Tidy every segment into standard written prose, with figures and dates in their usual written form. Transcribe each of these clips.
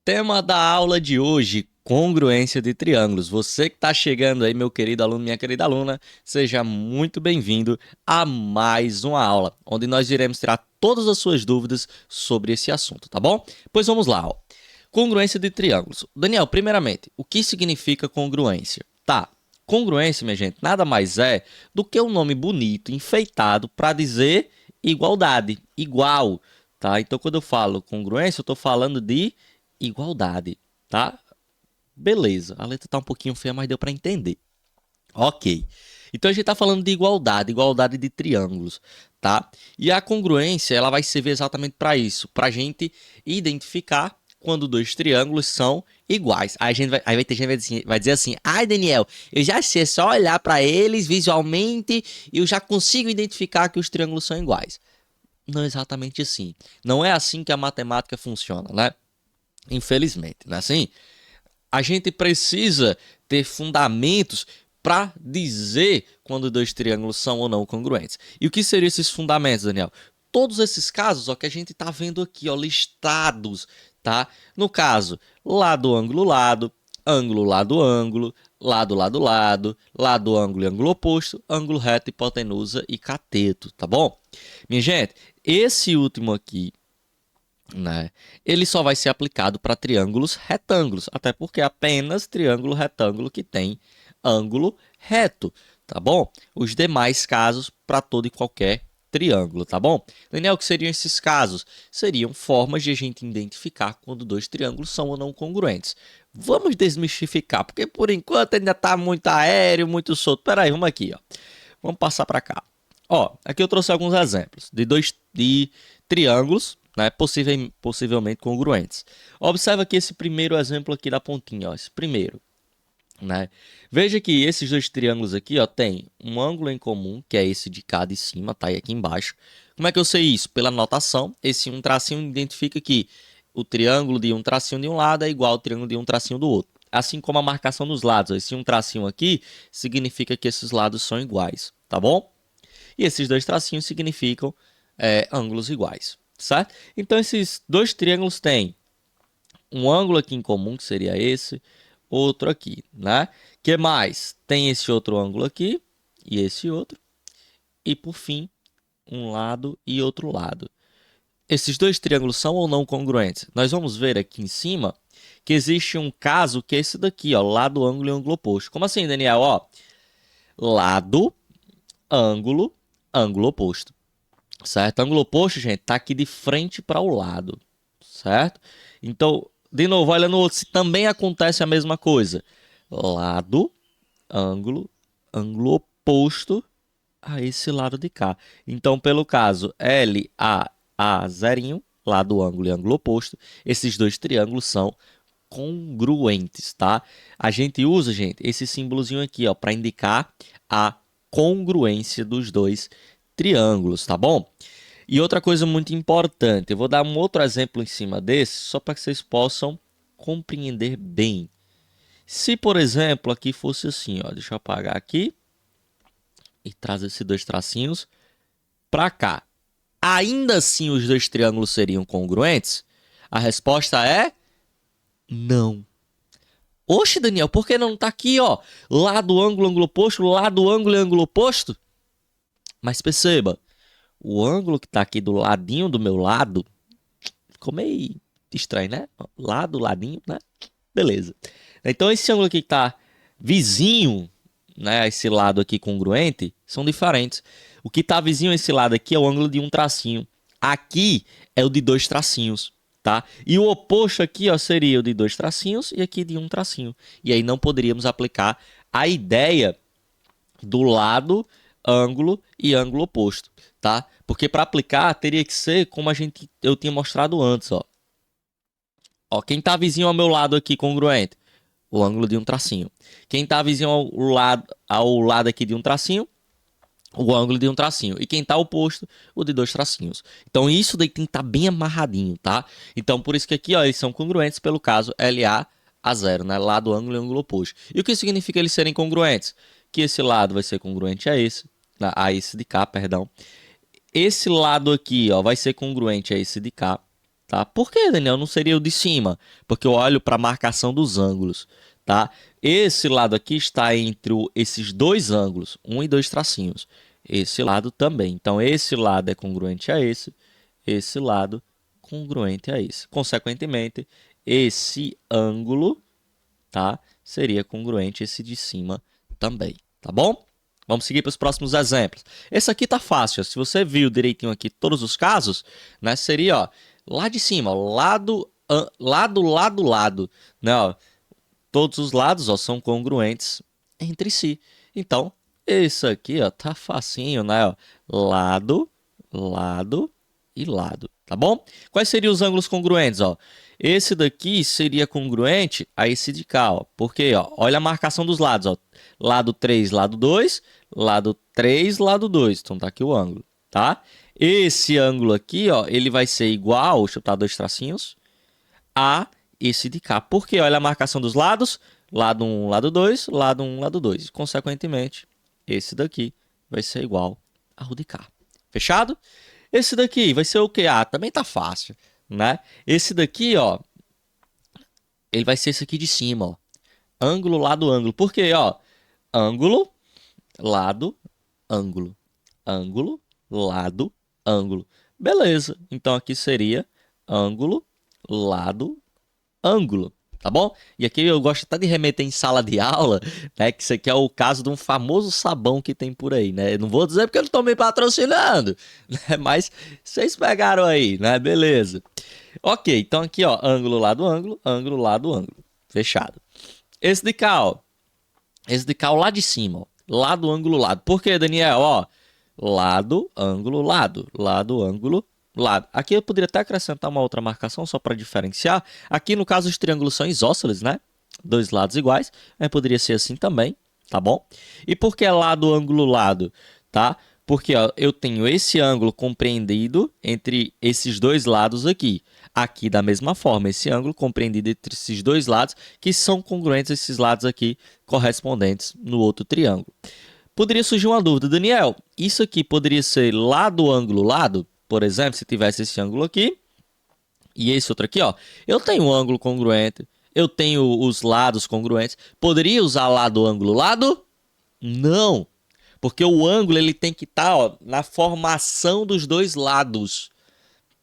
Tema da aula de hoje, congruência de triângulos. Você que está chegando aí, meu querido aluno, minha querida aluna, seja muito bem-vindo a mais uma aula, onde nós iremos tirar todas as suas dúvidas sobre esse assunto, tá bom? Pois vamos lá, ó. Congruência de triângulos. Daniel, primeiramente, o que significa congruência? Tá, congruência, minha gente, nada mais é do que um nome bonito, enfeitado, para dizer igualdade, igual, tá? Então, quando eu falo congruência, eu estou falando de igualdade, tá? Beleza, a letra tá um pouquinho feia, mas deu para entender. Ok. Então a gente tá falando de igualdade, igualdade de triângulos, tá? E a congruência, ela vai servir exatamente para isso, para a gente identificar quando dois triângulos são iguais. Aí vai ter gente que vai dizer assim: ai, Daniel, eu já sei, é só olhar para eles visualmente e eu já consigo identificar que os triângulos são iguais. Não é exatamente assim. Não é assim que a matemática funciona, né? Infelizmente, não é assim? A gente precisa ter fundamentos para dizer quando dois triângulos são ou não congruentes. E o que seriam esses fundamentos, Daniel? Todos esses casos, ó, que a gente está vendo aqui, ó, listados, tá? No caso, lado, ângulo, lado, ângulo, lado, ângulo, lado, lado, lado, lado, ângulo e ângulo oposto, ângulo reto, hipotenusa e cateto, tá bom? Minha gente, esse último aqui, né? Ele só vai ser aplicado para triângulos retângulos, até porque é apenas triângulo retângulo que tem ângulo reto, tá bom? Os demais casos para todo e qualquer triângulo, tá bom? Daniel, o que seriam esses casos? Seriam formas de a gente identificar quando dois triângulos são ou não congruentes. Vamos desmistificar, porque por enquanto ainda está muito aéreo, muito solto. Peraí, vamos aqui, ó. Vamos passar para cá. Ó, aqui eu trouxe alguns exemplos de triângulos, né, possivelmente congruentes. Observa aqui esse primeiro exemplo aqui da pontinha, ó, esse primeiro, né? Veja que esses dois triângulos aqui, ó, tem um ângulo em comum, que é esse de cá de cima, tá aí aqui embaixo. Como é que eu sei isso? Pela notação, esse um tracinho identifica que o triângulo de um tracinho de um lado é igual ao triângulo de um tracinho do outro. Assim como a marcação dos lados, ó, esse um tracinho aqui significa que esses lados são iguais, tá bom? E esses dois tracinhos significam ângulos iguais, certo? Então, esses dois triângulos têm um ângulo aqui em comum, que seria esse, outro aqui, né? Que mais? Tem esse outro ângulo aqui e esse outro. E, por fim, um lado e outro lado. Esses dois triângulos são ou não congruentes? Nós vamos ver aqui em cima que existe um caso que é esse daqui, ó, lado, ângulo e ângulo oposto. Como assim, Daniel? Ó, lado, ângulo, ângulo oposto. Certo? Ângulo oposto, gente, tá aqui de frente para o lado, certo? Então, de novo, olha no outro, se também acontece a mesma coisa. Lado, ângulo, ângulo oposto a esse lado de cá. Então, pelo caso LAA zerinho, lado, ângulo e ângulo oposto, esses dois triângulos são congruentes, tá? A gente usa, gente, esse símbolozinho aqui, ó, para indicar a congruência dos dois triângulos, tá bom? E outra coisa muito importante, eu vou dar um outro exemplo em cima desse, só para que vocês possam compreender bem. Se, por exemplo, aqui fosse assim, ó, deixa eu apagar aqui e trazer esses dois tracinhos para cá. Ainda assim, os dois triângulos seriam congruentes? A resposta é não. Oxe, Daniel, por que não tá aqui, ó? Lado, ângulo, ângulo oposto, lado, ângulo e ângulo oposto? Mas perceba, o ângulo que tá aqui do ladinho do meu lado ficou meio estranho, né? Lado, ladinho, né? Beleza. Então, esse ângulo aqui que tá vizinho, né? Esse lado aqui congruente, são diferentes. O que tá vizinho a esse lado aqui é o ângulo de um tracinho. Aqui é o de dois tracinhos, tá? E o oposto aqui, ó, seria o de dois tracinhos e aqui de um tracinho. E aí não poderíamos aplicar a ideia do lado, ângulo e ângulo oposto, tá? Porque para aplicar teria que ser como eu tinha mostrado antes, ó. Ó, quem tá vizinho ao meu lado aqui congruente, o ângulo de um tracinho. Quem tá vizinho ao lado aqui de um tracinho, o ângulo de um tracinho. E quem tá oposto, o de dois tracinhos. Então isso daí tem que estar bem amarradinho, tá? Então por isso que aqui, ó, eles são congruentes pelo caso LA a zero, né? Lado, ângulo e ângulo oposto. E o que significa eles serem congruentes? Que esse lado vai ser congruente a esse de cá, perdão. Esse lado aqui, ó, vai ser congruente a esse de cá, tá? Por que, Daniel, não seria o de cima? Porque eu olho para a marcação dos ângulos, tá? Esse lado aqui está entre esses dois ângulos, um e dois tracinhos. Esse lado também. Então, esse lado é congruente a esse lado congruente a esse. Consequentemente, esse ângulo, tá, seria congruente a esse de cima também, tá bom? Vamos seguir para os próximos exemplos. Esse aqui tá fácil. Se você viu direitinho aqui todos os casos, né, seria, ó, lá de cima, ó, lado, né, ó, todos os lados, ó, são congruentes entre si. Então, esse aqui, ó, tá facinho, né, ó, lado e lado, tá bom? Quais seriam os ângulos congruentes, ó? Esse daqui seria congruente a esse de cá, ó. Por quê, ó? Olha a marcação dos lados, ó. Lado 3, lado 2, lado 3, lado 2. Então tá aqui o ângulo, tá? Esse ângulo aqui, ó, ele vai ser igual, deixa eu botar dois tracinhos, a esse de cá. Por quê? Olha a marcação dos lados, lado 1, lado 2, lado 1, lado 2. Consequentemente, esse daqui vai ser igual ao de cá. Fechado? Esse daqui vai ser o quê? Ah, também tá fácil, né? Esse daqui, ó, ele vai ser esse aqui de cima, ó. Ângulo, lado, ângulo. Por quê, ó? Ângulo, lado, ângulo. Ângulo, lado, ângulo. Beleza. Então aqui seria ângulo, lado, ângulo. Tá bom? E aqui eu gosto até de remeter em sala de aula, né? Que isso aqui é o caso de um famoso sabão que tem por aí, né? Eu não vou dizer porque eu não tô me patrocinando, né? Mas vocês pegaram aí, né? Beleza. Ok, então aqui, ó, ângulo, lado, ângulo, ângulo, lado, ângulo. Fechado. Esse de cá, ó. Esse de cá, ó, lá de cima, ó. Lado, ângulo, lado. Por quê, Daniel? Ó, lado, ângulo, lado. Lado, ângulo, lado. Aqui eu poderia até acrescentar uma outra marcação só para diferenciar. Aqui, no caso, os triângulos são isósceles, né? Dois lados iguais. Mas poderia ser assim também, tá bom? E por que lado, ângulo, lado? Tá? Porque ó, eu tenho esse ângulo compreendido entre esses dois lados aqui. Aqui, da mesma forma, esse ângulo compreendido entre esses dois lados, que são congruentes a esses lados aqui, correspondentes no outro triângulo. Poderia surgir uma dúvida, Daniel, isso aqui poderia ser lado, ângulo, lado? Por exemplo, se tivesse esse ângulo aqui e esse outro aqui, ó, eu tenho um ângulo congruente, eu tenho os lados congruentes. Poderia usar lado, ângulo, lado? Não, porque o ângulo ele tem que estar, ó, na formação dos dois lados,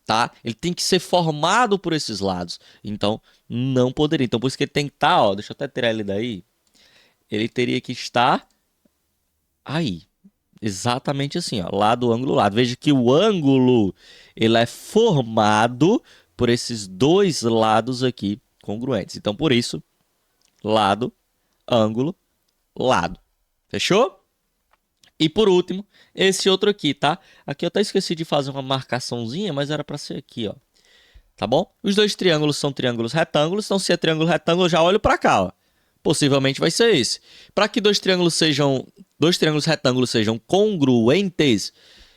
tá? Ele tem que ser formado por esses lados. Então, não poderia. Então, por isso que ele tem que estar, ó, deixa eu até tirar ele daí. Ele teria que estar aí. Exatamente assim, ó, lado, ângulo, lado. Veja que o ângulo ele é formado por esses dois lados aqui congruentes. Então, por isso, lado, ângulo, lado. Fechou? E por último, esse outro aqui, tá? Aqui eu até esqueci de fazer uma marcaçãozinha, mas era para ser aqui, ó. Tá bom? Os dois triângulos são triângulos retângulos, então se é triângulo retângulo, eu já olho para cá, ó. Possivelmente vai ser esse. Para que dois triângulos retângulos sejam congruentes,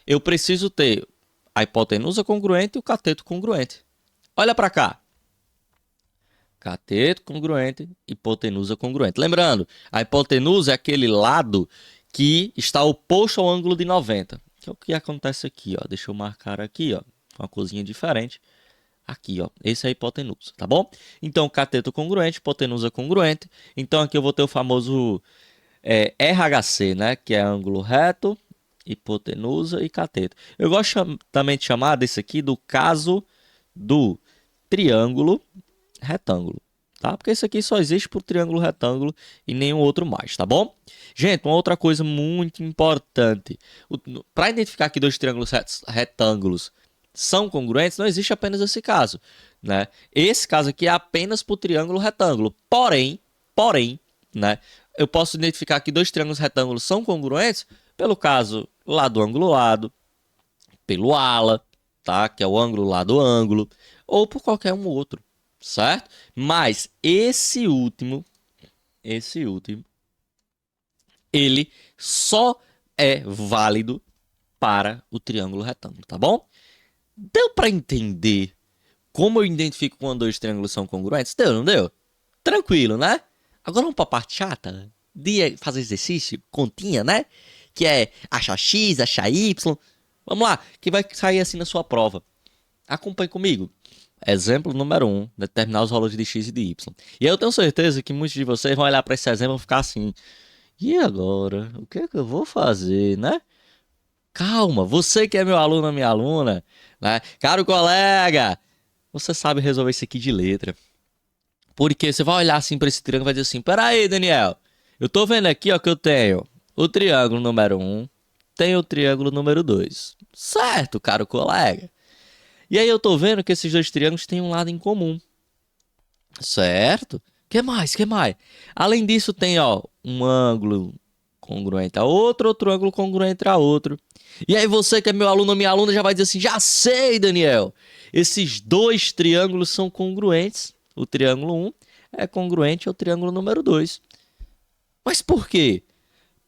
eu preciso ter a hipotenusa congruente e o cateto congruente. Olha para cá. Cateto congruente, hipotenusa congruente. Lembrando, a hipotenusa é aquele lado que está oposto ao ângulo de 90. Que é o que acontece aqui, ó. Deixa eu marcar aqui, ó, com uma corzinha diferente. Aqui, ó, esse é a hipotenusa, tá bom? Então, cateto congruente, hipotenusa congruente. Então, aqui eu vou ter o famoso RHC, né? Que é ângulo reto, hipotenusa e cateto. Eu gosto também de chamar desse aqui do caso do triângulo retângulo, tá? Porque esse aqui só existe para o triângulo retângulo e nenhum outro mais, tá bom? Gente, uma outra coisa muito importante. Para identificar que dois triângulos retângulos são congruentes, não existe apenas esse caso, né? Esse caso aqui é apenas para o triângulo retângulo. Porém, né? Eu posso identificar que dois triângulos retângulos são congruentes pelo caso lado, ângulo, lado, pelo ala, tá? Que é o ângulo, lado, ângulo, ou por qualquer um outro, certo? Mas esse último, ele só é válido para o triângulo retângulo, tá bom? Deu para entender como eu identifico quando dois triângulos são congruentes? Deu, não deu? Tranquilo, né? Agora vamos para a parte chata de fazer exercício, continha, né? Que é achar x, achar y. Vamos lá, que vai sair assim na sua prova. Acompanhe comigo. exemplo número 1, determinar os valores de x e de y. E eu tenho certeza que muitos de vocês vão olhar para esse exemplo e vão ficar assim, e agora? O que é que eu vou fazer, né? Calma, você que é meu aluno ou minha aluna, né? Caro colega, você sabe resolver isso aqui de letra. Porque você vai olhar assim para esse triângulo e vai dizer assim, peraí, Daniel, eu tô vendo aqui, ó, que eu tenho o triângulo número 1, tenho o triângulo número 2. Certo, caro colega. E aí eu tô vendo que esses dois triângulos têm um lado em comum. Certo? Que mais? Que mais? Além disso, tem, ó, um ângulo congruente a outro, outro ângulo congruente a outro. E aí você que é meu aluno ou minha aluna já vai dizer assim, já sei, Daniel. Esses dois triângulos são congruentes. O triângulo 1 é congruente ao triângulo número 2. Mas por quê?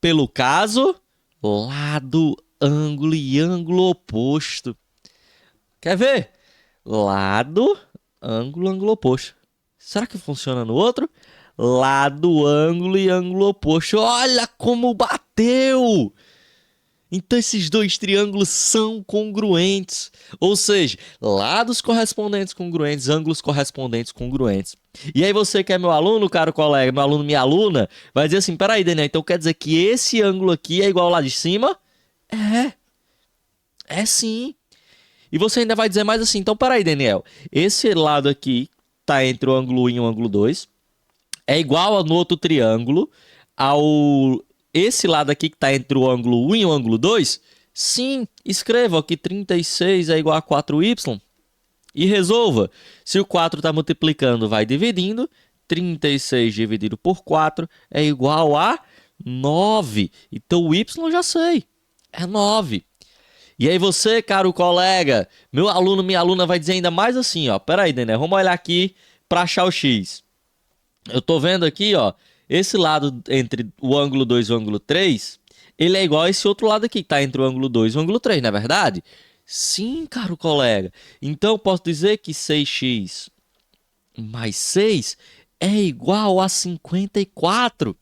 Pelo caso, lado, ângulo e ângulo oposto. Quer ver? Lado, ângulo, ângulo oposto. Será que funciona no outro? Lado, ângulo e ângulo oposto. Olha como bateu! Então esses dois triângulos são congruentes. Ou seja, lados correspondentes congruentes, ângulos correspondentes congruentes. E aí você que é meu aluno, caro colega, meu aluno, minha aluna, vai dizer assim, peraí, Daniel, então quer dizer que esse ângulo aqui é igual ao lá de cima? É sim. E você ainda vai dizer mais assim, então peraí, Daniel, esse lado aqui tá entre o ângulo 1 e o ângulo 2, é igual no outro triângulo ao esse lado aqui que está entre o ângulo 1 e o ângulo 2? Sim, escreva que 36 é igual a 4y e resolva. Se o 4 está multiplicando, vai dividindo. 36 dividido por 4 é igual a 9. Então o y eu já sei, é 9. E aí você, caro colega, meu aluno, minha aluna vai dizer ainda mais assim, ó. Pera aí, Daniel, vamos olhar aqui para achar o x. Eu tô vendo aqui, ó, esse lado entre o ângulo 2 e o ângulo 3, ele é igual a esse outro lado aqui, que tá entre o ângulo 2 e o ângulo 3, não é verdade? Sim, caro colega. Então, eu posso dizer que 6x mais 6 é igual a 54.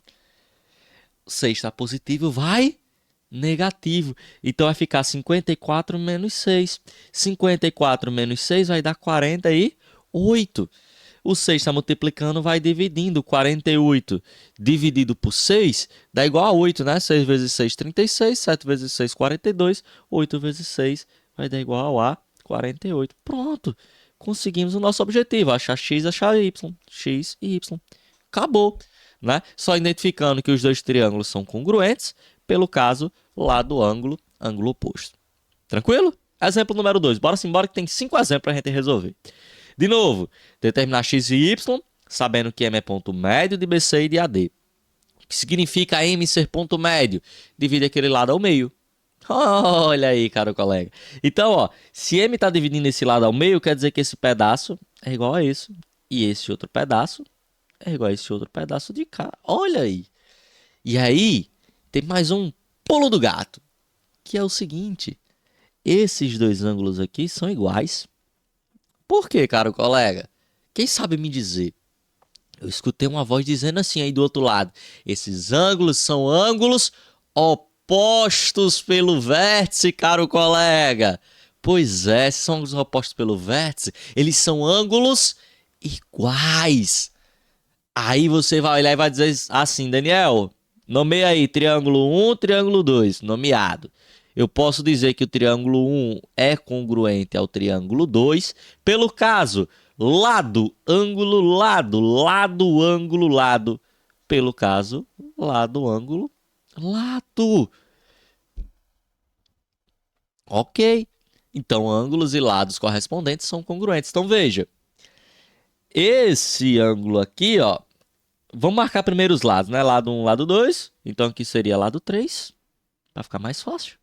6 está positivo, vai negativo. Então, vai ficar 54 menos 6. 54 menos 6 vai dar 48. O 6 está multiplicando, vai dividindo. 48 dividido por 6 dá igual a 8, né? 6 vezes 6, 36. 7 vezes 6, 42. 8 vezes 6 vai dar igual a 48. Pronto. Conseguimos o nosso objetivo. Achar x, achar y. X e y. Acabou. Né? Só identificando que os dois triângulos são congruentes. Pelo caso, lado, ângulo, ângulo oposto. Tranquilo? Exemplo número 2. Bora embora que tem 5 exemplos para a gente resolver. De novo, determinar x e y, sabendo que M é ponto médio de BC e de AD. O que significa M ser ponto médio? Divide aquele lado ao meio. Olha aí, caro colega. Então, ó, se M está dividindo esse lado ao meio, quer dizer que esse pedaço é igual a esse. E esse outro pedaço é igual a esse outro pedaço de cá. Olha aí. E aí, tem mais um pulo do gato, que é o seguinte. Esses dois ângulos aqui são iguais. Por quê, caro colega? Quem sabe me dizer? Eu escutei uma voz dizendo assim aí do outro lado. Esses ângulos são ângulos opostos pelo vértice, caro colega. Pois é, esses são ângulos opostos pelo vértice. Eles são ângulos iguais. Aí você vai olhar e vai dizer assim, Daniel, nomeia aí triângulo 1, triângulo 2, nomeado. Eu posso dizer que o triângulo 1 é congruente ao triângulo 2 pelo caso lado, ângulo, lado, lado, ângulo, lado. Pelo caso lado, ângulo, lado. Ok. Então, ângulos e lados correspondentes são congruentes. Então, veja. Esse ângulo aqui, ó. Vamos marcar primeiro os lados, né? Lado 1, lado 2. Então, aqui seria lado 3. Para ficar mais fácil.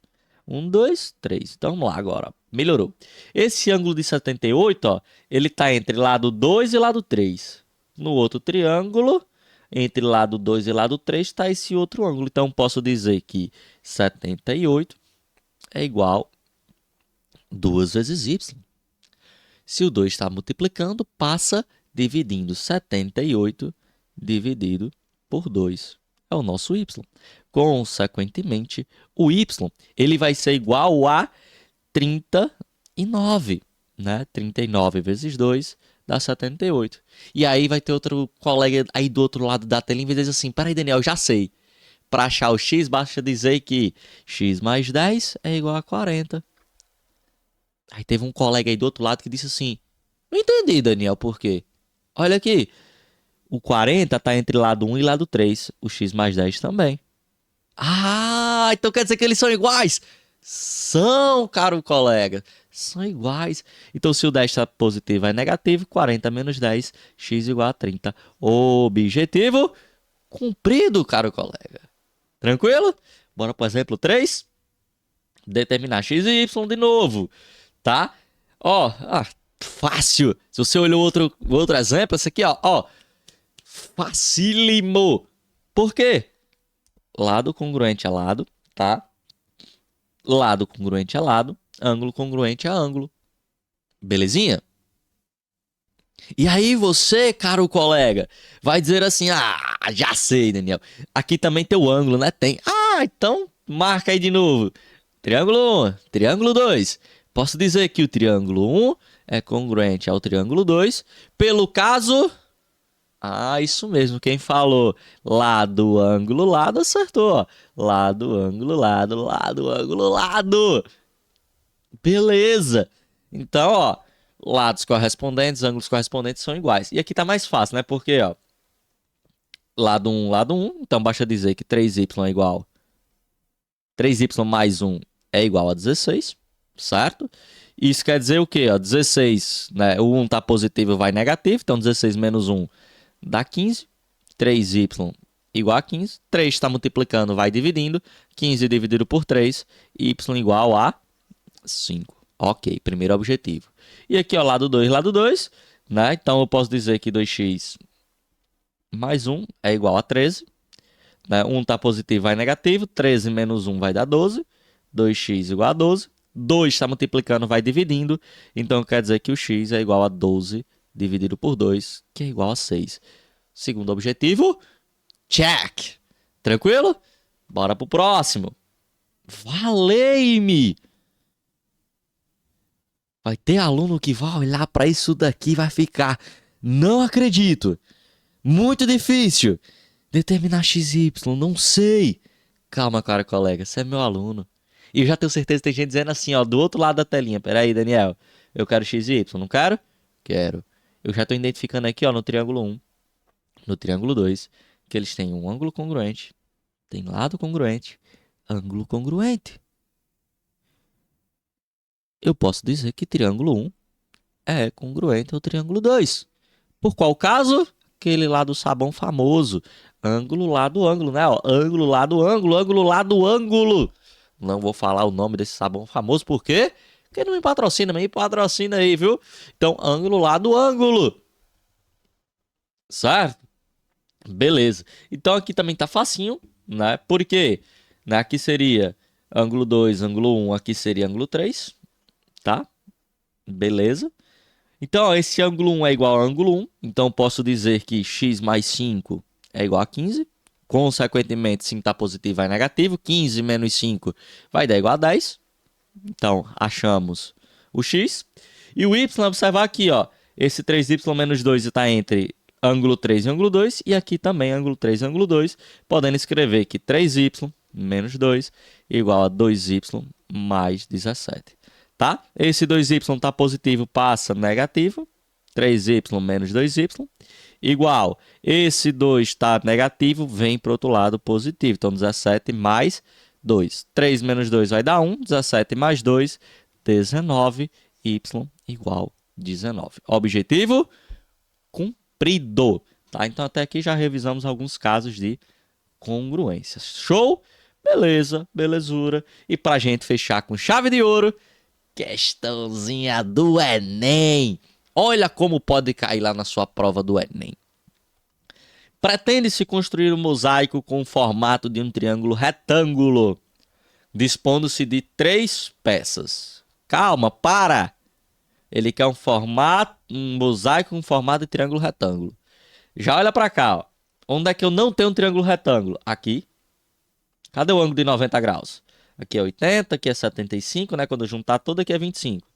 1, 2, 3. Então, vamos lá agora. Melhorou. Esse ângulo de 78, ó, ele está entre lado 2 e lado 3. No outro triângulo, entre lado 2 e lado 3, está esse outro ângulo. Então, posso dizer que 78 é igual a 2 vezes y. Se o 2 está multiplicando, passa dividindo 78 dividido por 2. É o nosso y. Consequentemente, o y ele vai ser igual a 39. né? 39 vezes 2 dá 78. E aí vai ter outro colega aí do outro lado da telinha e vai dizer assim, peraí, Daniel, já sei. Para achar o x, basta dizer que x mais 10 é igual a 40. Aí teve um colega aí do outro lado que disse assim, não entendi, Daniel, por quê? Olha aqui, o 40 está entre lado 1 e lado 3, o x mais 10 também. Ah, então quer dizer que eles são iguais? São, caro colega, são iguais. Então se o 10 está positivo é negativo, 40 menos 10, x igual a 30. Objetivo cumprido, caro colega. Tranquilo? Bora para o exemplo 3. Determinar x e y de novo, tá? Ó, fácil. Se você olhou outro exemplo, esse aqui, ó, facílimo. Por quê? Lado congruente a lado, tá? Lado congruente a lado, ângulo congruente a ângulo. Belezinha? E aí você, caro colega, vai dizer assim, já sei, Daniel. Aqui também tem o ângulo, né? Tem. Então marca aí de novo. Triângulo 1, triângulo 2. Posso dizer que o triângulo 1 é congruente ao triângulo 2 pelo caso... isso mesmo, quem falou lado, ângulo, lado, acertou. Ó. Lado, ângulo, lado, lado, ângulo, lado. Beleza. Então, ó, lados correspondentes, ângulos correspondentes são iguais. E aqui tá mais fácil, né? Porque, ó, lado 1, lado 1. Então, basta dizer que 3y é igual. 3y mais 1 é igual a 16, certo? Isso quer dizer o quê? Ó, 16, né? O 1 tá positivo, vai negativo. Então, 16 menos 1 dá 15. 3y igual a 15. 3 está multiplicando, vai dividindo. 15 dividido por 3, y igual a 5. Ok, primeiro objetivo. E aqui, ó, lado 2, né? Então, eu posso dizer que 2x mais 1 é igual a 13. Né? 1 está positivo, vai negativo. 13 menos 1 vai dar 12. 2x igual a 12. 2 está multiplicando, vai dividindo. Então, quer dizer que o x é igual a 12 dividido por 2, que é igual a 6. Segundo objetivo, check. Tranquilo? Bora pro próximo. Valei-me! Vai ter aluno que vai olhar para isso daqui e vai ficar, não acredito. Muito difícil. Determinar x e y, não sei. Calma, cara, colega, você é meu aluno. E eu já tenho certeza que tem gente dizendo assim, ó, do outro lado da telinha. Peraí, Daniel, eu quero x e y, não quero? Quero. Eu já estou identificando aqui, ó, no triângulo 1, no triângulo 2, que eles têm um ângulo congruente, tem lado congruente, ângulo congruente. Eu posso dizer que triângulo 1 é congruente ao triângulo 2. Por qual caso? Aquele lá do sabão famoso. Ângulo, lado, ângulo, né? Ó, ângulo, lado, ângulo, ângulo, lado, ângulo. Não vou falar o nome desse sabão famoso, por quê? Porque não me patrocina, me patrocina aí, viu? Então, ângulo, lado, ângulo. Certo? Beleza. Então, aqui também tá facinho, né? Por quê? Né? Aqui seria ângulo 2, ângulo 1. Aqui seria ângulo 3, tá? Beleza. Então, ó, esse ângulo 1 é igual a ângulo 1. Então, posso dizer que x mais 5 é igual a 15. Consequentemente, 5 está positivo, vai negativo. 15 menos 5 vai dar igual a 10. Então, achamos o x. E o y, observar aqui, ó. Esse 3y menos 2 está entre ângulo 3 e ângulo 2. E aqui também ângulo 3 e ângulo 2. Podendo escrever que 3y menos 2 igual a 2y mais 17. Tá? Esse 2y está positivo, passa negativo. 3y menos 2y igual. Esse 2 está negativo, vem para o outro lado positivo. Então, 17 mais 2. 3 menos 2 vai dar 1. 17 mais 2, 19. Y igual 19. Objetivo cumprido. Tá? Então, até aqui já revisamos alguns casos de congruência. Show? Beleza, belezura. E para a gente fechar com chave de ouro, questãozinha do Enem. Olha como pode cair lá na sua prova do Enem. Pretende-se construir um mosaico com o formato de um triângulo retângulo, dispondo-se de 3 peças. Calma, para! Ele quer um mosaico com formato de triângulo retângulo. Já olha para cá, ó. Onde é que eu não tenho um triângulo retângulo? Aqui. Cadê o ângulo de 90 graus? Aqui é 80, aqui é 75, né? Quando eu juntar tudo, aqui é 25.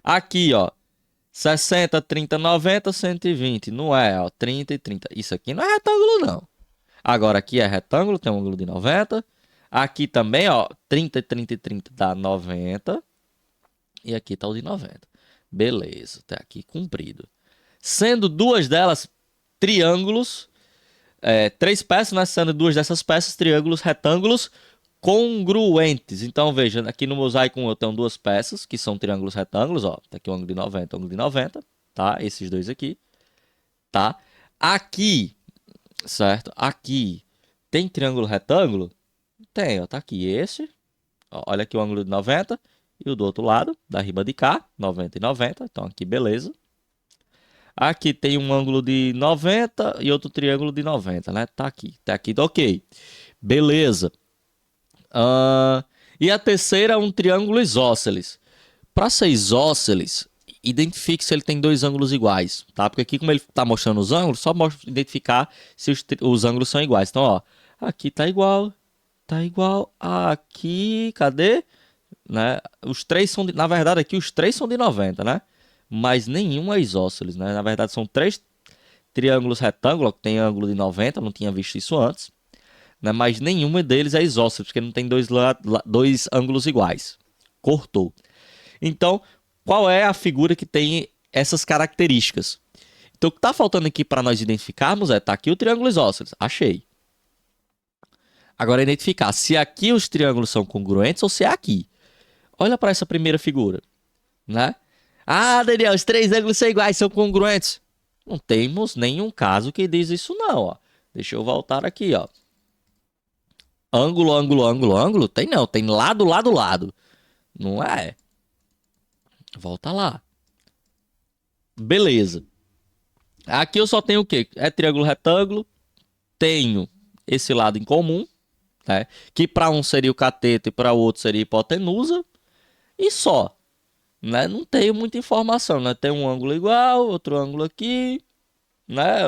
Aqui, ó, 60, 30, 90, 120. Não é, ó, 30 e 30. Isso aqui não é retângulo, não. Agora, aqui é retângulo, tem um ângulo de 90. Aqui também, ó, 30, 30 e 30 dá 90. E aqui tá o de 90. Beleza, tá aqui comprido. Sendo duas delas triângulos, três peças, né? Sendo duas dessas peças triângulos retângulos congruentes. Então, veja, aqui no mosaico 1 eu tenho duas peças, que são triângulos retângulos, ó. Tá aqui o ângulo de 90, ângulo de 90, tá? Esses dois aqui, tá? Aqui, certo? Aqui, tem triângulo retângulo? Tem, ó, tá aqui esse. Ó, olha aqui o ângulo de 90 e o do outro lado, da riba de cá, 90 e 90. Então, aqui, beleza. Aqui tem um ângulo de 90 e outro triângulo de 90, né? Tá aqui, tá ok. Beleza. E a terceira é um triângulo isósceles. Para ser isósceles, identifique se ele tem dois ângulos iguais, tá? Porque aqui, como ele está mostrando os ângulos, só mostra identificar se os ângulos são iguais. Então, ó, aqui tá igual, aqui, cadê? Né? Os três são, na verdade, aqui os três são de 90, né? Mas nenhum é isósceles, né? Na verdade, são três triângulos retângulos, que tem ângulo de 90, não tinha visto isso antes, né? Mas nenhum deles é isósceles, porque não tem dois ângulos iguais. Cortou. Então, qual é a figura que tem essas características? Então, o que está faltando aqui para nós identificarmos tá aqui o triângulo isósceles. Achei. Agora, identificar se aqui os triângulos são congruentes ou se é aqui. Olha para essa primeira figura, né? Ah, Daniel, os três ângulos são iguais, são congruentes. Não temos nenhum caso que diz isso não, ó. Deixa eu voltar aqui, ó. Ângulo, ângulo, ângulo, ângulo? Tem não, tem lado, lado, lado. Não é? Volta lá. Beleza. Aqui eu só tenho o quê? É triângulo retângulo. Tenho esse lado em comum, né? Que para um seria o cateto e para o outro seria a hipotenusa. E só. Né? Não tenho muita informação, né? Tem um ângulo igual, outro ângulo aqui, né?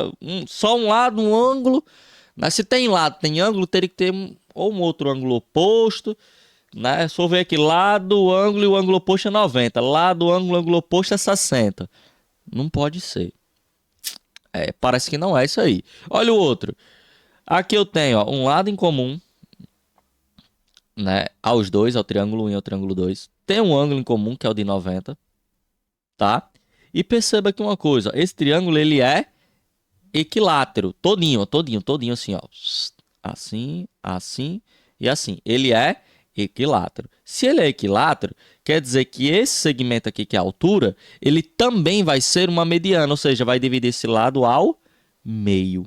Só um lado, um ângulo. Mas se tem lado, tem ângulo, teria que ter ou um outro ângulo oposto, né? Se for ver aqui, lado, ângulo e o ângulo oposto é 90. Lado, ângulo oposto é 60. Não pode ser. Parece que não é isso aí. Olha o outro. Aqui eu tenho, ó, um lado em comum, né? Aos dois, ao triângulo 1 e ao triângulo 2. Tem um ângulo em comum, que é o de 90, tá? E perceba aqui uma coisa, esse triângulo, ele é equilátero, todinho, assim, ó. Assim, assim e assim. Ele é equilátero. Se ele é equilátero, quer dizer que esse segmento aqui, que é a altura, ele também vai ser uma mediana, ou seja, vai dividir esse lado ao meio,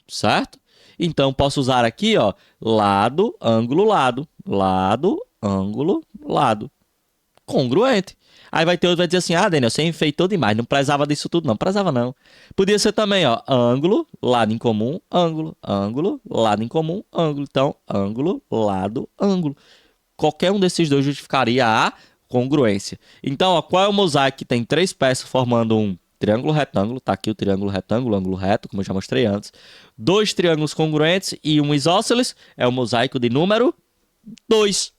certo? Então, posso usar aqui, ó, lado, ângulo, lado. Lado, ângulo, lado. Congruente. Aí vai ter outro que vai dizer assim, ah, Daniel, você enfeitou demais, não precisava disso tudo, não. Precisava, não. Podia ser também, ó, ângulo, lado em comum, ângulo, ângulo, lado em comum, ângulo. Então, ângulo, lado, ângulo. Qualquer um desses dois justificaria a congruência. Então, ó, qual é o mosaico que tem três peças formando um triângulo retângulo? Tá aqui o triângulo retângulo, ângulo reto, como eu já mostrei antes. Dois triângulos congruentes e um isósceles. É o mosaico de número 2.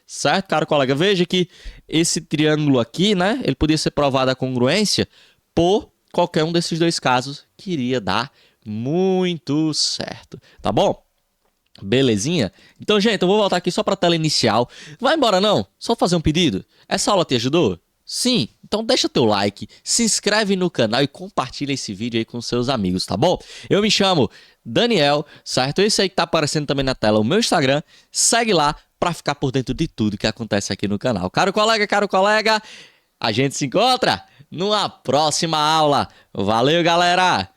Certo, caro colega? Veja que esse triângulo aqui, né? Ele podia ser provado a congruência por qualquer um desses dois casos que iria dar muito certo. Tá bom? Belezinha? Então, gente, eu vou voltar aqui só para a tela inicial. Vai embora não? Só fazer um pedido? Essa aula te ajudou? Sim? Então deixa teu like, se inscreve no canal e compartilha esse vídeo aí com seus amigos, tá bom? Eu me chamo Daniel, certo? Esse aí que tá aparecendo também na tela, o meu Instagram. Segue lá para ficar por dentro de tudo que acontece aqui no canal. Caro colega, a gente se encontra numa próxima aula. Valeu, galera!